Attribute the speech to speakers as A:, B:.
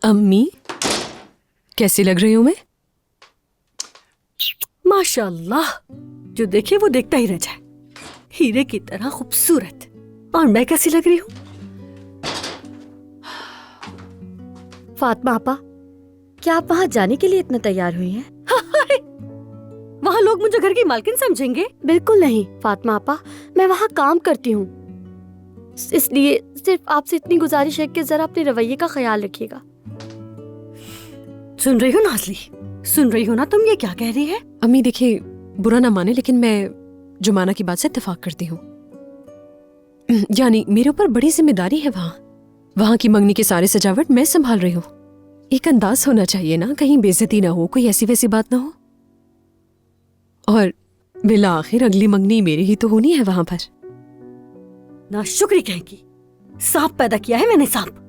A: امی کیسی لگ رہی ہوں میں؟
B: ماشاء اللہ، جو دیکھے وہ دیکھتا ہی رہ جائے، ہیرے کی طرح خوبصورت۔ اور میں کیسی لگ رہی ہوں؟
C: فاطمہ آپا، کیا آپ وہاں جانے کے لیے اتنا تیار ہوئی ہیں؟
B: وہاں لوگ مجھے گھر کی مالکن سمجھیں گے؟
C: بالکل نہیں فاطمہ آپا، میں وہاں کام کرتی ہوں، اس لیے صرف آپ سے اتنی گزارش ہے کہ ذرا اپنے رویے کا خیال رکھیے گا۔
B: سن رہی ہو نازلی؟ سن رہی ہو نا تم یہ کیا کہہ رہی ہے؟
A: امی دیکھیں، برا نہ مانے لیکن میں جمانہ کی بات سے اتفاق کرتی ہوں۔ یعنی میرے اوپر بڑی ذمہ داری ہے، وہاں کی منگنی کے سارے سجاوٹ میں سنبھال رہی ہوں۔ ایک انداز ہونا چاہیے نا، کہیں بے عزتی نہ ہو، کوئی ایسی ویسی بات نہ ہو۔ اور بالآخر اگلی منگنی میری ہی تو ہونی ہے وہاں پر۔
B: ناشکری کہیں گی، سانپ پیدا کیا ہے میں نے، سانپ۔